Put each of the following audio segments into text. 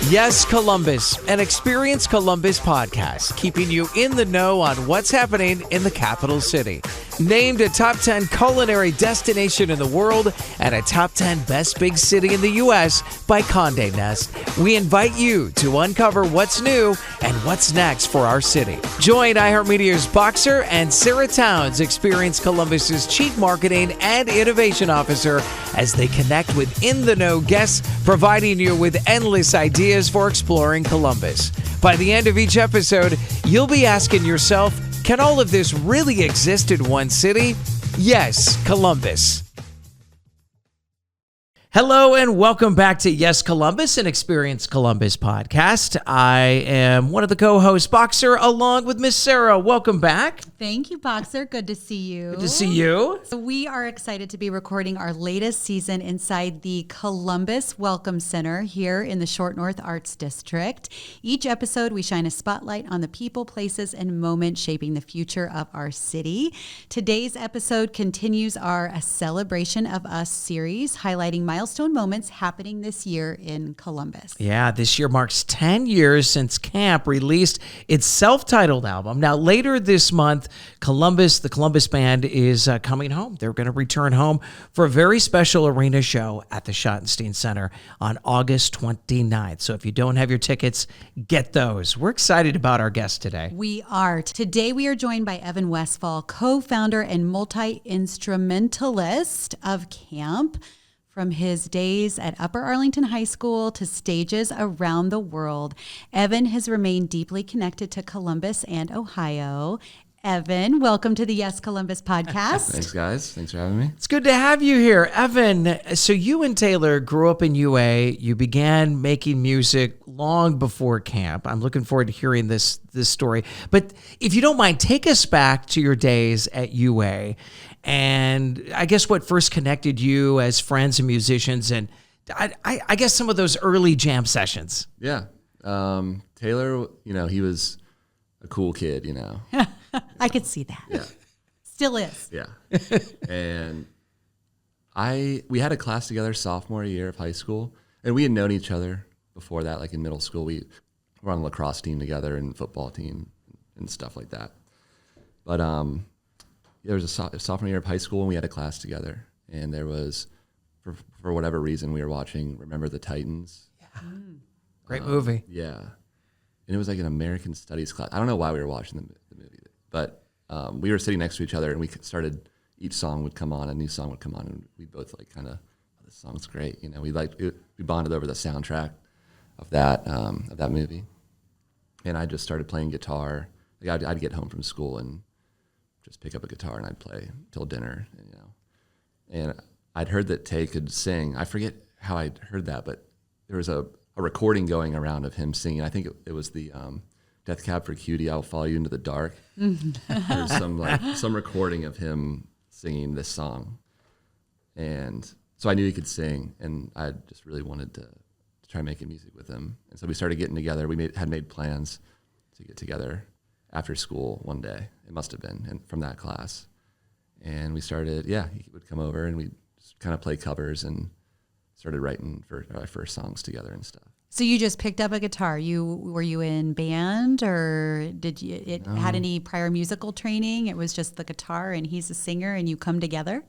Yes, Columbus, an Experience Columbus podcast, keeping you in the know on what's happening in the capital city. Named a top 10 culinary destination in the world and a top 10 best big city in the U.S. by Condé Nast, we invite you to uncover what's new and what's next for our city. Join iHeartMedia's Boxer and Sarah Towns, Experience Columbus's Chief Marketing and Innovation Officer, as they connect with in-the-know guests, providing you with endless ideas for exploring Columbus. By the end of each episode, you'll be asking yourself, can all of this really exist in one city? Yes, Columbus. Hello and welcome back to Yes, Columbus, an Experience Columbus podcast. I am one of the co-hosts, Boxer, along with Miss Sarah. Welcome back. Thank you, Boxer. Good to see you. Good to see you. So we are excited to be recording our latest season inside the Columbus Welcome Center here in the Short North Arts District. Each episode, we shine a spotlight on the people, places, and moments shaping the future of our city. Today's episode continues our A Celebration of Us series, highlighting milestone moments happening this year in Columbus. Yeah, this year marks 10 years since Caamp released its self-titled album. Now, later this month, the Columbus Band is coming home. They're going to return home for a very special arena show at the Schottenstein Center on August 29th. So if you don't have your tickets, get those. We're excited about our guest today. We are. Today we are joined by Evan Westfall, co-founder and multi-instrumentalist of Caamp. From his days at Upper Arlington High School to stages around the world, Evan has remained deeply connected to Columbus and Ohio. Evan, welcome to the Yes Columbus podcast. Thanks, guys. Thanks for having me. It's good to have you here. Evan, so you and Taylor grew up in UA. You began making music long before Caamp. I'm looking forward to hearing this story. But if you don't mind, take us back to your days at UA. And I guess what first connected you as friends and musicians, and I guess some of those early jam sessions. Yeah. Taylor, he was a cool kid, I could see that. Yeah. Still is. Yeah. And we had a class together sophomore year of high school, and we had known each other before that, like in middle school. We were on a lacrosse team together and football team and stuff like that. But there was a sophomore year of high school, and we had a class together. And there was, for whatever reason, we were watching Remember the Titans. Yeah. Great movie. Yeah. And it was like an American Studies class. I don't know why we were watching the movie, but we were sitting next to each other, and we started, each song would come on, a new song would come on, and we both like kind of, oh, this song's great. We bonded over the soundtrack of that movie. And I just started playing guitar. Like I'd get home from school and just pick up a guitar, and I'd play till dinner, and I'd heard that Tay could sing. I forget how I'd heard that, but there was a recording going around of him singing. I think it was the Death Cab for Cutie, I'll Follow You Into the Dark. There's some recording of him singing this song. And so I knew he could sing, and I just really wanted to try making music with him. And so we started getting together. We had made plans to get together after school one day. It must have been, and from that class. And we started, he would come over, and we just kind of play covers and started writing for our first songs together and stuff. So you just picked up a guitar. Were you in band, or did you had any prior musical training? It was just the guitar, and he's a singer, and you come together?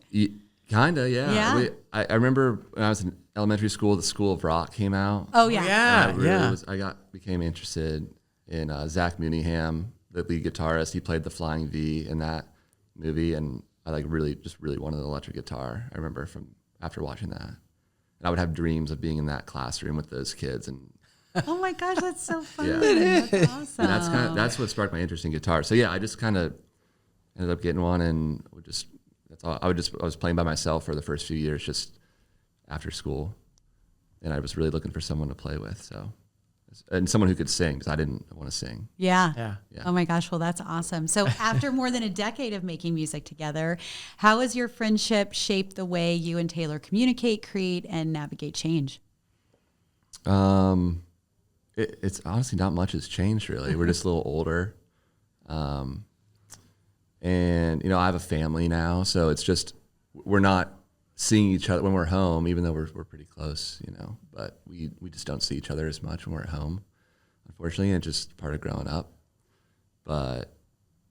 Kinda, yeah. Yeah. I remember when I was in elementary school, the School of Rock came out. Oh yeah. I became interested in Zach Mooneyham, the lead guitarist. He played the Flying V in that movie, and I really wanted an electric guitar. I remember from after watching that. And I would have dreams of being in that classroom with those kids. And oh my gosh, that's so fun! Yeah. That's awesome. And that's what sparked my interest in guitar. So yeah, I just kind of ended up getting one, and that's all. I was playing by myself for the first few years, just after school, and I was really looking for someone to play with. So, and someone who could sing, because I didn't want to sing. Yeah. Oh my gosh, well that's awesome. So after more than a decade of making music together, how has your friendship shaped the way you and Taylor communicate, create, and navigate change? It's honestly not much has changed really. We're just a little older. And I have a family now, so it's just, we're not seeing each other when we're home, even though we're pretty close, but we just don't see each other as much when we're at home, unfortunately, and it's just part of growing up. But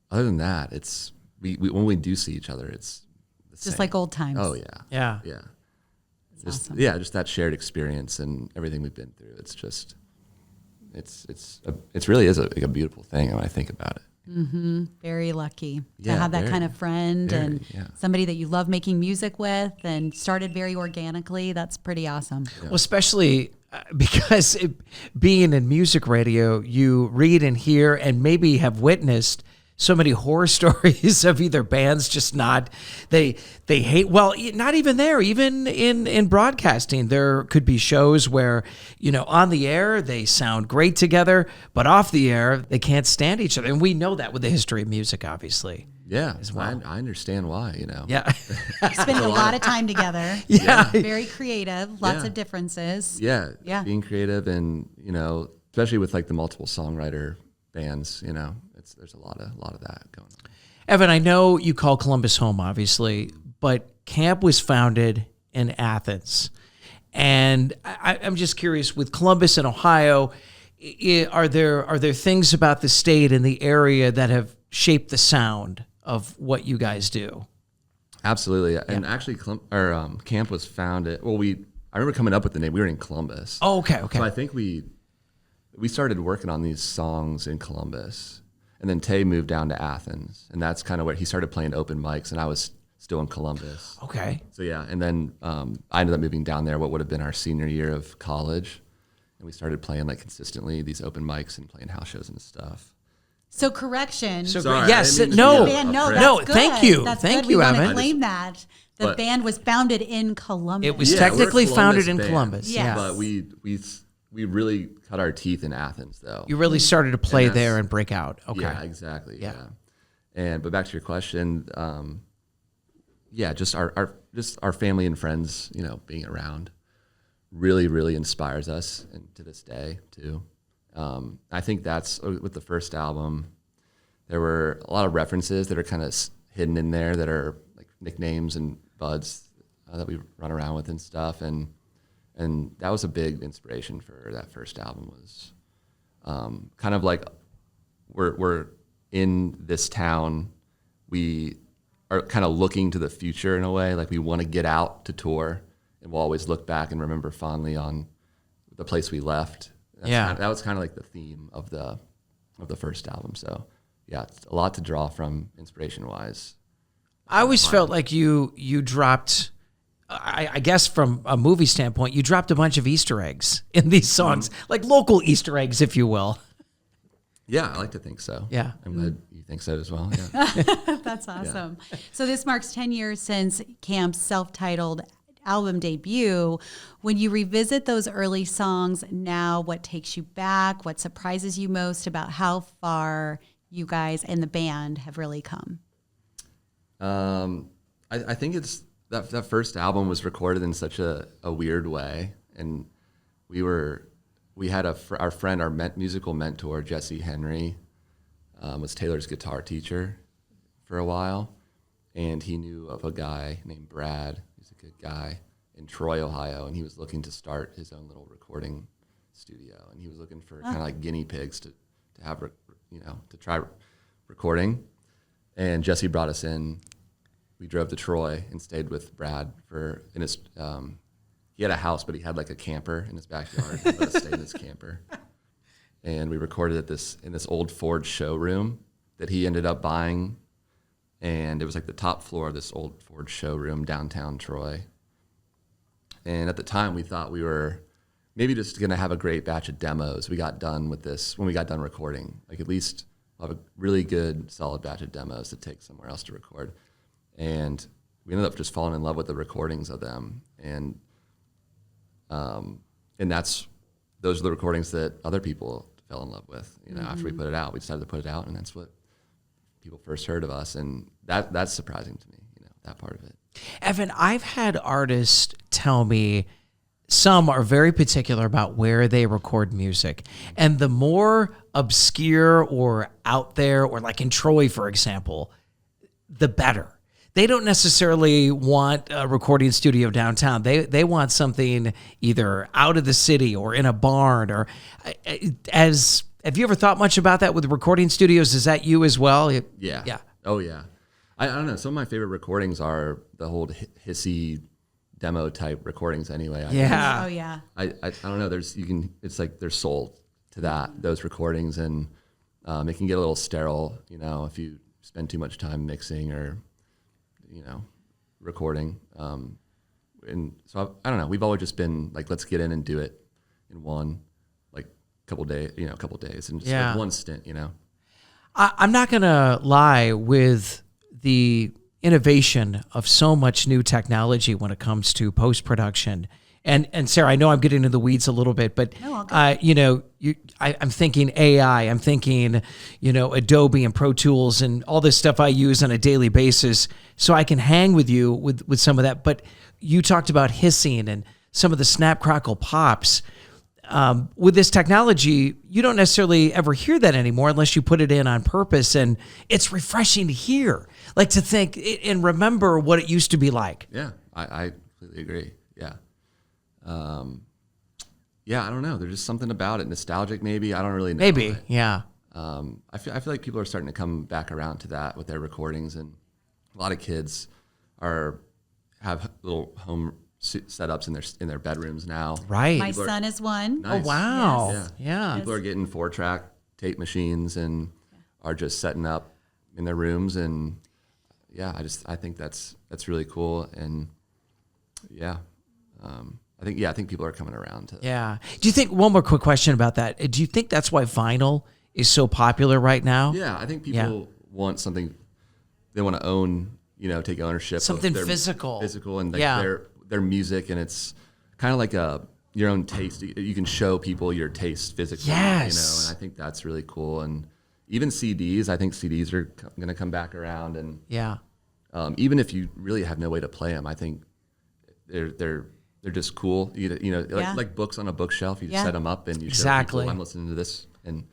other than that, it's we when we do see each other, it's the Just same. like old times. Oh yeah. Just awesome. just that shared experience and everything we've been through. It's just it's really is a beautiful thing when I think about it. Mm-hmm. Very lucky to Yeah, have that very, kind of friend very, and yeah. somebody that you love making music with and started very organically. That's pretty awesome. Well, especially because being in music radio, you read and hear and maybe have witnessed so many horror stories of either bands just they hate, well, not even there, even in broadcasting, there could be shows where, on the air, they sound great together, but off the air, they can't stand each other. And we know that with the history of music, obviously. Yeah, as well. I understand why, Yeah. Spending a lot of time together. Yeah. Very creative. Lots of differences. Yeah, Yeah. being creative and, especially with like the multiple songwriter bands, there's a lot of that going on. Evan, I know you call Columbus home, obviously, but Caamp was founded in Athens. And I'm just curious, with Columbus and Ohio, are there things about the state and the area that have shaped the sound of what you guys do? Absolutely. And actually, Caamp was founded, I remember coming up with the name. We were in Columbus. Oh, okay. So I think we started working on these songs in Columbus. And then Tay moved down to Athens, and that's kind of where he started playing open mics, and I was still in Columbus. Okay. So yeah, and then I ended up moving down there what would have been our senior year of college, and we started playing like consistently these open mics and playing house shows and stuff. So correction. Sorry, yes, I didn't mean no, to be Band, no, a that's no, good. thank you. That's Thank good. you, we want Evan. to claim that. The But- band was founded in Columbus. It was Yeah, we're a technically founded in band. Columbus. Yes. Yeah. But we really cut our teeth in Athens, though. You really started to play And that's- there and break out. Okay. Yeah, exactly. Yeah. But back to your question, just our family and friends, being around, really, really inspires us, and to this day too. I think that's with the first album. There were a lot of references that are kind of hidden in there that are like nicknames and buds that we run around with and stuff, and that was a big inspiration for that first album. Was kind of like we're in this town, we are kind of looking to the future in a way, like we want to get out to tour, and we'll always look back and remember fondly on the place we left. That was kind of like the theme of the first album. So yeah, it's a lot to draw from inspiration wise. I always felt like you dropped, I guess from a movie standpoint, you dropped a bunch of Easter eggs in these songs, like local Easter eggs, if you will. Yeah, I like to think so. Yeah. I'm glad you think so as well. Yeah. That's awesome. So this marks 10 years since Camp's self-titled album debut. When you revisit those early songs now, what takes you back? What surprises you most about how far you guys and the band have really come? I think it's that first album was recorded in such a weird way, and we had our friend, our musical mentor, Jesse Henry, was Taylor's guitar teacher for a while, and he knew of a guy named Brad, who's a good guy, in Troy, Ohio, and he was looking to start his own little recording studio, and he was looking for kind of like guinea pigs to have, to try recording, and Jesse brought us in. We drove to Troy and stayed with Brad in his. He had a house, but he had like a camper in his backyard. Let us stay in his camper, and we recorded in this old Ford showroom that he ended up buying, and it was like the top floor of this old Ford showroom downtown Troy. And at the time, we thought we were maybe just going to have a great batch of demos. We got done with this when we got done recording. Like at least we'll have a really good, solid batch of demos to take somewhere else to record. And we ended up just falling in love with the recordings of them. And those are the recordings that other people fell in love with. After we put it out, we decided to put it out, and that's what people first heard of us. And that's surprising to me, that part of it. Evan, I've had artists tell me some are very particular about where they record music. And the more obscure or out there, or like in Troy, for example, the better. they don't necessarily want a recording studio downtown. They want something either out of the city or in a barn. Or have you ever thought much about that with recording studios? Is that you as well? Yeah. Yeah. Oh yeah. I don't know. Some of my favorite recordings are the whole hissy demo type recordings. Anyway. Oh yeah. I don't know. It's like there's soul to those recordings, and it can get a little sterile, if you spend too much time mixing or, recording. And so I don't know. We've always just been like, let's get in and do it in one, like couple days, and just like one stint, I'm not going to lie, with the innovation of so much new technology when it comes to post-production. And Sarah, I know I'm getting into the weeds a little bit, but I'm thinking AI, I'm thinking, Adobe and Pro Tools and all this stuff I use on a daily basis, so I can hang with you with some of that. But you talked about hissing and some of the snap, crackle, pops. With this technology, you don't necessarily ever hear that anymore unless you put it in on purpose, and it's refreshing to hear, like to think and remember what it used to be like. Yeah, I completely agree. Yeah. Yeah, I don't know. There's just something about it. Nostalgic, maybe. I don't really know. Maybe, yeah. I feel like people are starting to come back around to that with their recordings, and a lot of kids have little home setups in their bedrooms now. Right. My son is one. Nice. Oh wow. Yes. Yeah. People are getting 4-track tape machines and are just setting up in their rooms, and I think that's really cool, and I think people are coming around to. Yeah. Do you think, one more quick question about that? Do you think that's why vinyl is so popular right now? Yeah, I think people want something. They want to own, take ownership. Something of their physical. Physical, and like their music, and it's kind of like your own taste. You can show people your taste physically. Yes. And I think that's really cool. And even CDs, I think CDs are going to come back around. And even if you really have no way to play them, I think they're just cool. Like books on a bookshelf. You set them up and you show people, I'm listening to this. And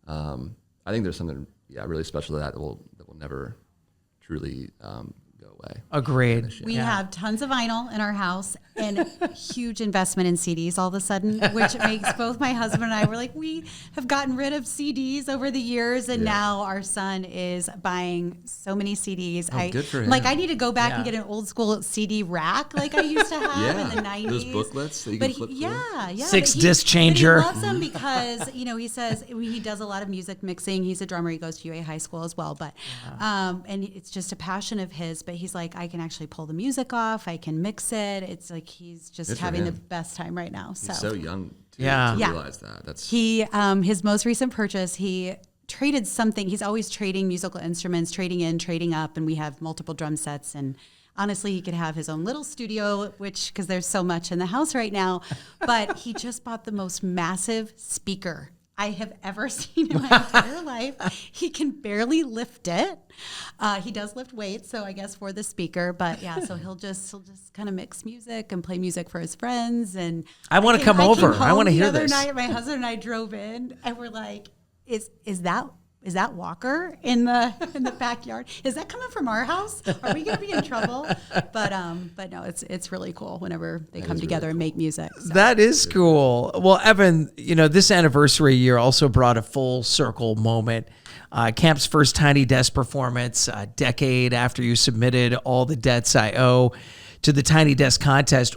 I think there's something really special to that will never truly go away. Agreed. We have tons of vinyl in our house and huge investment in CDs all of a sudden, which makes both my husband and I, we're like, we have gotten rid of CDs over the years, and now our son is buying so many CDs. Good for him. Like, I need to go back and get an old school CD rack like I used to have in the 90s. Those booklets that you can flip through. Yeah. 6-disc changer. But he loves them because, he says he does a lot of music mixing. He's a drummer. He goes to UA High School as well. But and it's just a passion of his. But he's like, I can actually pull the music off. I can mix it. It's like he's just having the best time right now. He's so young to realize that. That's his most recent purchase. He traded something. He's always trading musical instruments, trading in, trading up, and we have multiple drum sets. And honestly, he could have his own little studio, because there's so much in the house right now. But he just bought the most massive speaker I have ever seen in my entire life. He can barely lift it. He does lift weights, so I guess for the speaker. But so he'll just kind of mix music and play music for his friends. And I want to come over. I want to hear this. The other night, my husband and I drove in, and we're like, "Is that Walker in the backyard? Is that coming from our house? Are we going to be in trouble?" But no, it's really cool whenever they come together and make music. So. That is cool. Well, Evan, this anniversary year also brought a full circle moment. Camp's first Tiny Desk performance, a decade after you submitted All the Debts I Owe to the Tiny Desk contest.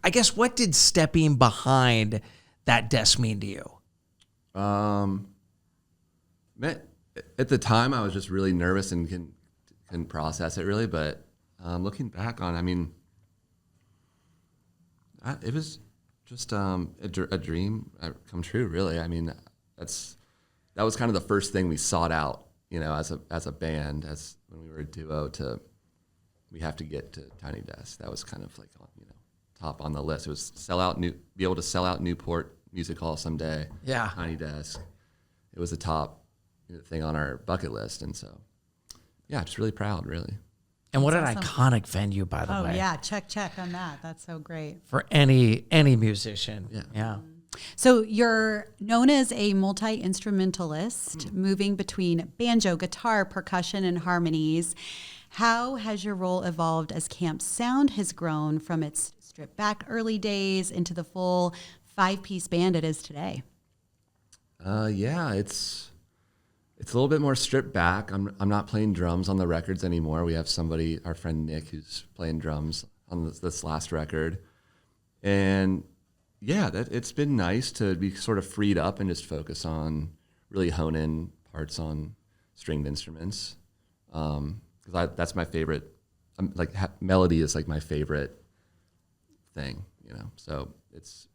I guess, what did stepping behind that desk mean to you? At the time, I was just really nervous and couldn't process it really. But looking back on, it was just a dream come true. Really, that was kind of the first thing we sought out, as a band, as when we were a duo. We have to get to Tiny Desk. That was kind of like top on the list. It was be able to sell out Newport Music Hall someday. Yeah, Tiny Desk. It was the top thing on our bucket list, and so just really proud, really. And what an iconic venue, by the way. Oh yeah, check on that. That's so great for any musician. Yeah. So you're known as a multi-instrumentalist, moving between banjo, guitar, percussion, and harmonies. How has your role evolved as Camp's sound has grown from its stripped back early days into the full 5-piece band it is today? Yeah, it's a little bit more stripped back. I'm not playing drums on the records anymore. We have somebody, our friend Nick, who's playing drums on this last record, and yeah, it's been nice to be sort of freed up and just focus on really hone in parts on stringed instruments. Because that's my favorite. Melody is like my favorite thing, So it's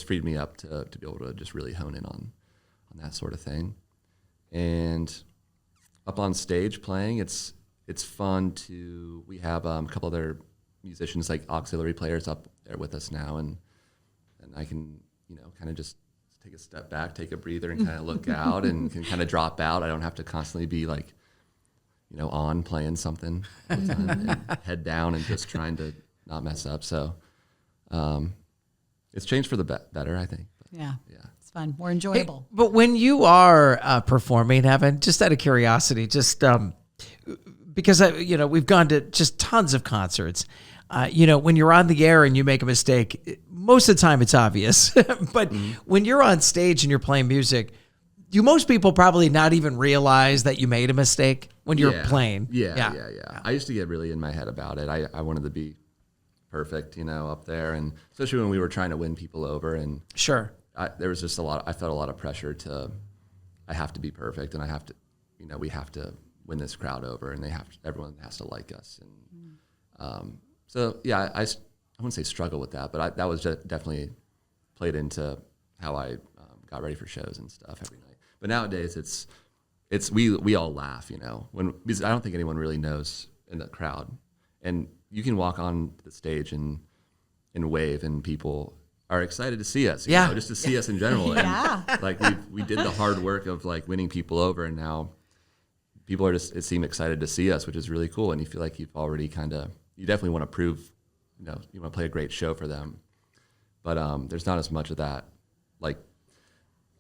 freed me up to be able to just really hone in on that sort of thing. And up on stage playing, it's fun to. We have a couple other musicians, like auxiliary players, up there with us now, and I can, kind of just take a step back, take a breather, and kind of look out, and can kind of drop out. I don't have to constantly be like, on playing something all the time, and head down and just trying to not mess up. So it's changed for the better, I think. But, yeah. It's fun, more enjoyable. Hey, but when you are performing, Evan, just out of curiosity, just because we've gone to just tons of concerts. When you're on the air and you make a mistake, most of the time it's obvious. But when you're on stage and you're playing music, do most people probably not even realize that you made a mistake when you're playing? Yeah. I used to get really in my head about it. I wanted to be perfect, up there, and especially when we were trying to win people over. And sure, there was just I felt a lot of pressure I have to be perfect, and I have to, we have to win this crowd over, and everyone has to like us. And so yeah, I wouldn't say struggle with that, but that was definitely played into how I got ready for shows and stuff every night. But nowadays it's we all laugh, because I don't think anyone really knows in the crowd, and you can walk on the stage and wave, and people are excited to see us, just to see us in general. Yeah. And, like we did the hard work of like winning people over, and now people are it seem excited to see us, which is really cool. And you feel like you've already you definitely want to prove, you want to play a great show for them. But there's not as much of that, like,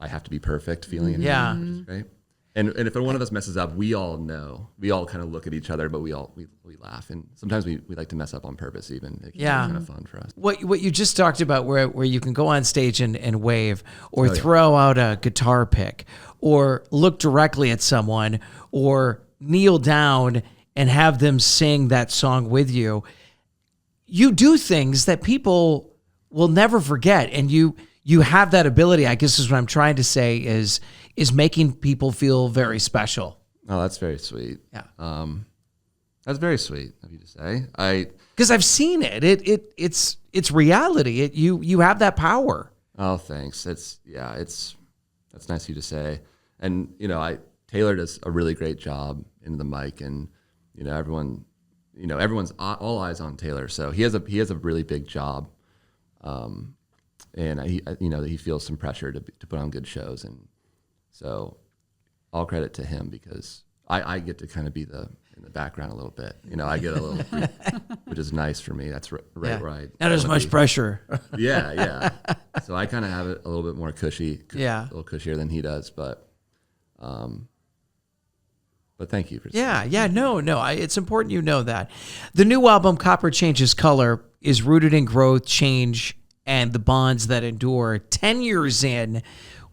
I have to be perfect feeling anymore, Yeah. which is great. And if one of us messes up, we all know. We all kind of look at each other, but we laugh. And sometimes we like to mess up on purpose even. It can be kind of fun for us. What you just talked about, where you can go on stage and wave, or throw out a guitar pick, or look directly at someone, or kneel down and have them sing that song with you. You do things that people will never forget, and you have that ability, I guess is what I'm trying to say, is making people feel very special. Oh, that's very sweet. Yeah. That's very sweet of you to say. Because I've seen it. It's reality. You have that power. Oh, thanks. That's nice of you to say. And Taylor does a really great job in the mic, and everyone's all eyes on Taylor. So he has a really big job, and he feels some pressure to put on good shows, and so all credit to him, because I get to kind of be in the background a little bit. I get a little, which is nice for me. That's right where I not as much pressure. Yeah. So I kind of have it a little bit more cushy, a little cushier than he does, but thank you for saying that. No. It's important you know that. The new album, Copper Changes Color, is rooted in growth, change, and the bonds that endure. 10 years in,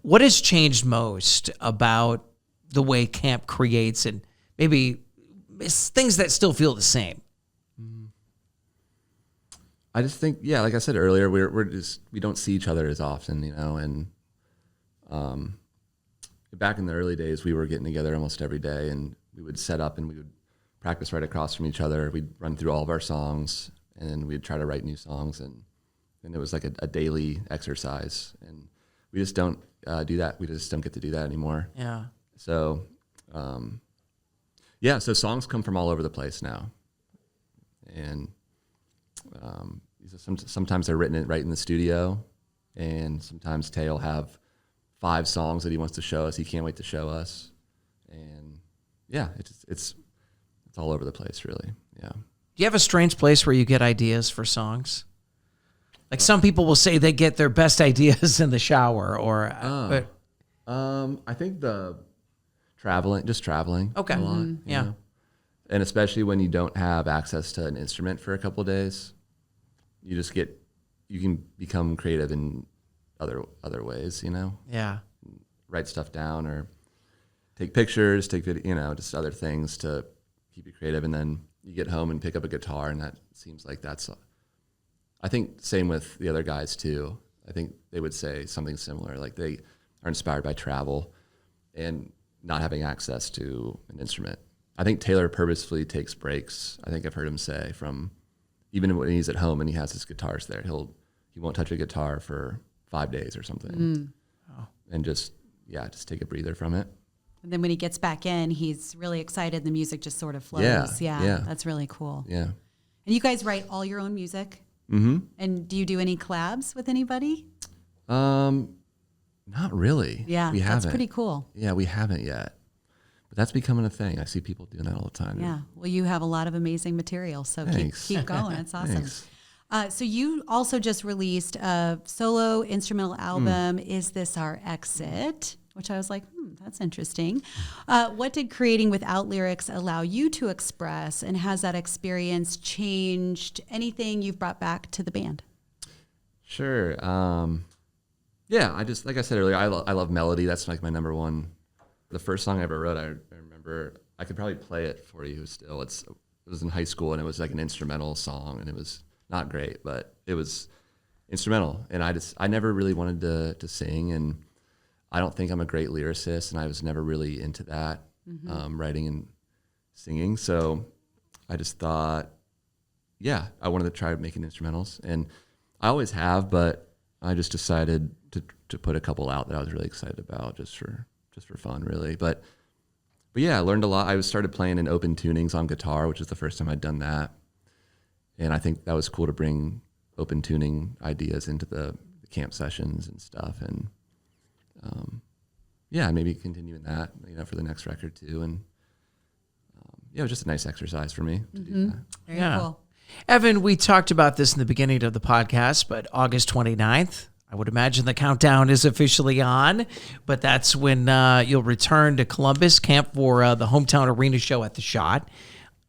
what has changed most about the way Caamp creates, and maybe things that still feel the same? I just think, like I said earlier, we don't see each other as often, and back in the early days, we were getting together almost every day, and we would set up and we would practice right across from each other. We'd run through all of our songs, and we'd try to write new songs, and it was like a daily exercise, and we just don't do that. We just don't get to do that anymore. Yeah. So, so songs come from all over the place now, and sometimes they're written right in the studio, and sometimes Tay will have 5 songs that he wants to show us. He can't wait to show us, and it's all over the place, really. Yeah. Do you have a strange place where you get ideas for songs? Like some people will say they get their best ideas in the shower, or I think just traveling. Okay. A lot, Yeah. know? And especially when you don't have access to an instrument for a couple of days, you can become creative in other ways, Yeah. Write stuff down or take pictures, take video, just other things to keep you creative. And then you get home and pick up a guitar, and that seems like I think same with the other guys too. I think they would say something similar, like they are inspired by travel and not having access to an instrument. I think Taylor purposefully takes breaks. I think I've heard him say from even when he's at home and he has his guitars there, he won't touch a guitar for 5 days or something, and just take a breather from it. And then when he gets back in, he's really excited. The music just sort of flows. Yeah. That's really cool. Yeah. And you guys write all your own music? Mm-hmm. And do you do any collabs with anybody? Not really. Yeah, we haven't. That's pretty cool. Yeah, we haven't yet. But that's becoming a thing. I see people doing that all the time. Yeah. Well, you have a lot of amazing material, so keep going. It's awesome. Thanks. So you also just released a solo instrumental album, Is This Our Exit? Which I was like, that's interesting. What did creating without lyrics allow you to express, and has that experience changed anything you've brought back to the band? Sure. I just, like I said earlier, I love melody. That's like my number one. The first song I ever wrote, I remember, I could probably play it for you still. It was in high school, and it was like an instrumental song, and it was not great, but it was instrumental. And I never really wanted to sing, and I don't think I'm a great lyricist, and I was never really into that, writing and singing. So I just thought, I wanted to try making instrumentals, and I always have, but I just decided to put a couple out that I was really excited about, just for fun, really. But I learned a lot. I started playing in open tunings on guitar, which is the first time I'd done that, and I think that was cool to bring open tuning ideas into the camp sessions and stuff, and maybe continuing that, for the next record too. And it was just a nice exercise for me to do that. Very cool. Evan, we talked about this in the beginning of the podcast, but August 29th, I would imagine the countdown is officially on, but that's when you'll return to Columbus Caamp for the hometown arena show at the Shot.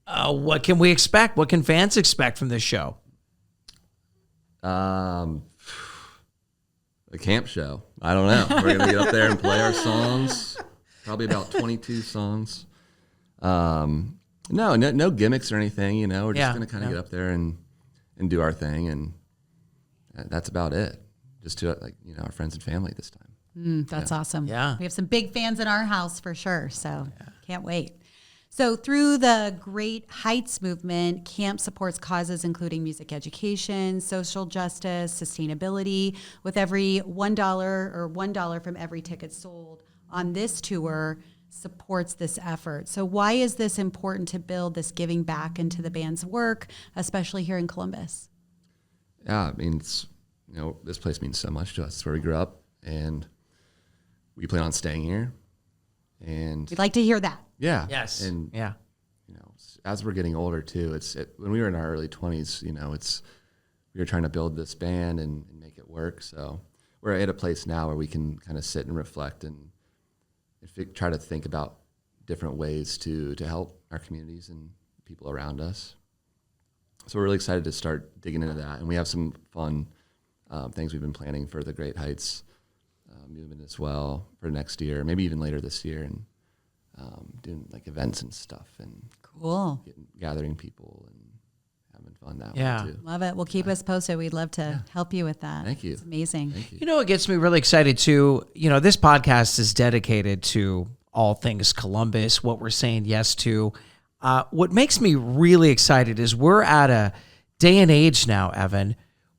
What can we expect? What can fans expect from this show? The Caamp show. I don't know. We're going to get up there and play our songs, probably about 22 songs. No gimmicks or anything, We're just going to kind of get up there and do our thing, and that's about it. Just to our friends and family this time. That's awesome. Yeah. We have some big fans in our house for sure, so can't wait. So through the Great Heights movement, Caamp supports causes including music education, social justice, sustainability. With every $1 from every ticket sold on this tour supports this effort. So why is this important to build this giving back into the band's work, especially here in Columbus? Yeah, it means, this place means so much to us. It's where we grew up, and we plan on staying here. And we'd like to hear that. Yeah. Yes. And yeah. As we're getting older too, when we were in our early 20s, we were trying to build this band and make it work. So we're at a place now where we can kind of sit and reflect and try to think about different ways to help our communities and people around us. So we're really excited to start digging into that, and we have some fun things we've been planning for the Great Heights movement as well for next year, maybe even later this year, and doing like events and stuff, and cool, gathering people and having fun that way too. Love it. Well, keep us posted. We'd love to help you with that. Thank you. It's amazing. Thank you. It gets me really excited too. This podcast is dedicated to all things Columbus, what we're saying yes to. What makes me really excited is we're at a day and age now, Evan,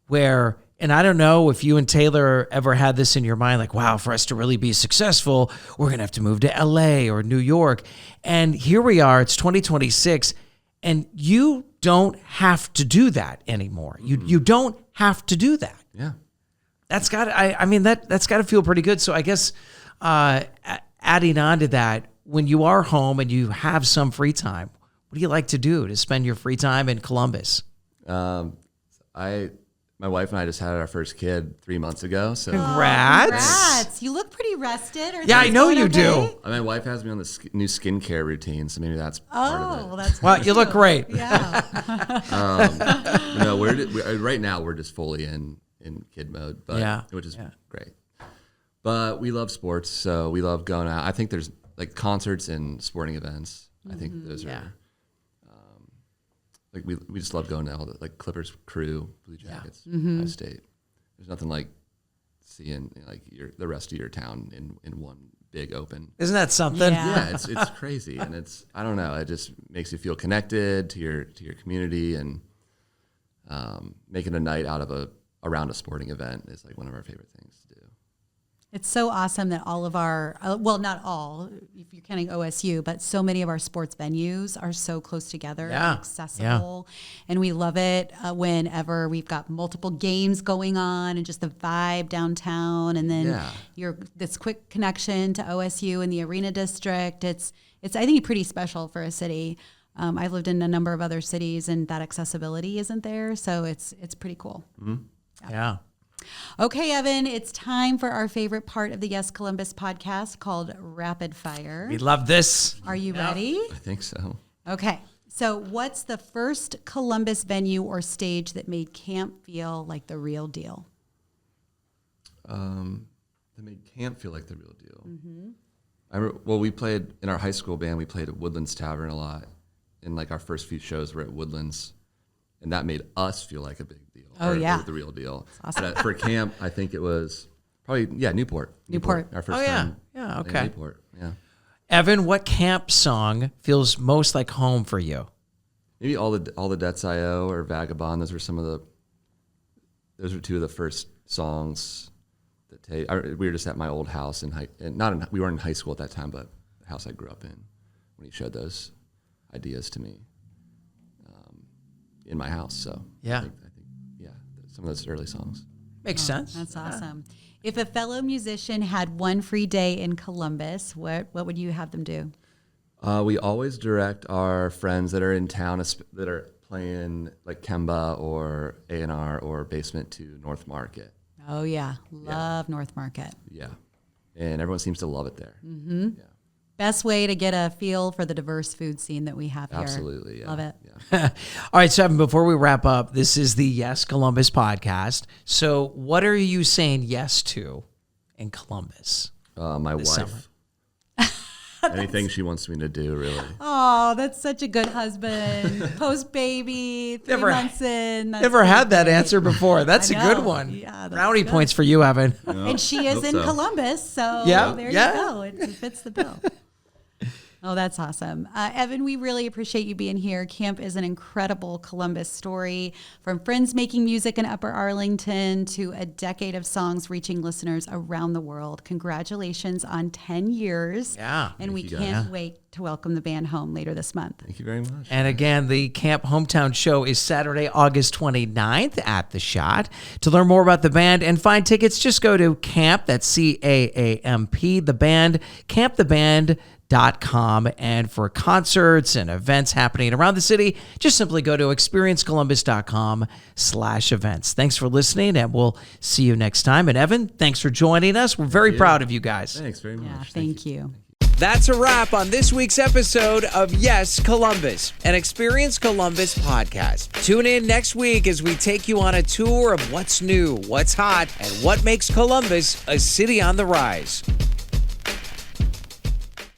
where, and I don't know if you and Taylor ever had this in your mind, like, wow, for us to really be successful, we're going to have to move to LA or New York. And here we are, it's 2026, and you don't have to do that anymore. You don't have to do that. Yeah. That's got that's got to feel pretty good. So I guess adding on to that, when you are home and you have some free time, what do you like to do to spend your free time in Columbus? my wife and I just had our first kid 3 months ago. So Congrats. Congrats. You look pretty rested. Are Yeah, I things know going you okay? do. my wife has me on the new skincare routine, so maybe that's part of it. Oh, that's Well, good you look too. great. Yeah. No, right now we're just fully in kid mode, but which is great. But we love sports, so we love going out. I think there's like concerts and sporting events. I think those are like we just love going to all the like Clippers, Crew, Blue Jackets, Ohio State. There's nothing like seeing like the rest of your town in one big open. Isn't that something? Yeah. Yeah, it's crazy, and I don't know. It just makes you feel connected to your community, and making a night out of around a sporting event is like one of our favorite things to do. It's so awesome that all of our, well, not all, if you're counting OSU, but so many of our sports venues are so close together and accessible. And we love it whenever we've got multiple games going on and just the vibe downtown. And then this quick connection to OSU and the Arena District. It's I think, pretty special for a city. I've lived in a number of other cities and that accessibility isn't there. So it's pretty cool. Mm-hmm. Yeah. Okay, Evan, it's time for our favorite part of the Yes Columbus podcast called Rapid Fire. We love this. Are you ready? I think so. Okay. So what's the first Columbus venue or stage that made Caamp feel like the real deal? That made Caamp feel like the real deal. Mm-hmm. We played in our high school band. We played at Woodlands Tavern a lot, and like our first few shows were at Woodlands, and that made us feel like a big deal. Oh, yeah. The real deal. That's awesome. But for Caamp, I think it was probably Newport. Our first time. Yeah. in Okay. Newport. Yeah. Evan, what Caamp song feels most like home for you? Maybe all the Debts I Owe or Vagabond. Those were two of the first songs that we were just at my old house we weren't in high school at that time, but the house I grew up in when he showed those ideas to me in my house. So I think some of those early songs. Makes sense. That's awesome. If a fellow musician had one free day in Columbus, what would you have them do? We always direct our friends that are in town that are playing like Kemba or A&R or Basement to North Market. Oh, yeah. Love North Market. Yeah. And everyone seems to love it there. Mm-hmm. Yeah. Best way to get a feel for the diverse food scene that we have here. Absolutely. Yeah. Love it. Yeah. All right, so Evan, before we wrap up, this is the Yes Columbus podcast. So what are you saying yes to in Columbus? My wife. summer. Anything she wants me to do, really. Oh, that's such a good husband. Post baby, 3 months in. That's Never had that great. answer before. That's a I know. good one. Yeah, that's Brownie good. points for you, Evan. And she is Hope in so. Columbus, so Yeah, there yeah. you go. It fits the bill. Oh, that's awesome. Evan, we really appreciate you being here. Caamp is an incredible Columbus story, from friends making music in Upper Arlington to a decade of songs reaching listeners around the world. Congratulations on 10 years. Yeah. And we you, guys. can't wait to welcome the band home later this month. Thank you very much. And again, the Caamp Hometown Show is Saturday, August 29th at The Shot. To learn more about the band and find tickets, just go to Caamp, that's CAAMP, the band, camptheband.com. And for concerts and events happening around the city, just simply go to experiencecolumbus.com/events. Thanks for listening, and we'll see you next time. And Evan, thanks for joining us. We're very proud of you guys. Thanks very much. Yeah, thank you. That's a wrap on this week's episode of Yes Columbus, an Experience Columbus podcast. Tune in next week as we take you on a tour of what's new, what's hot, and what makes Columbus a city on the rise.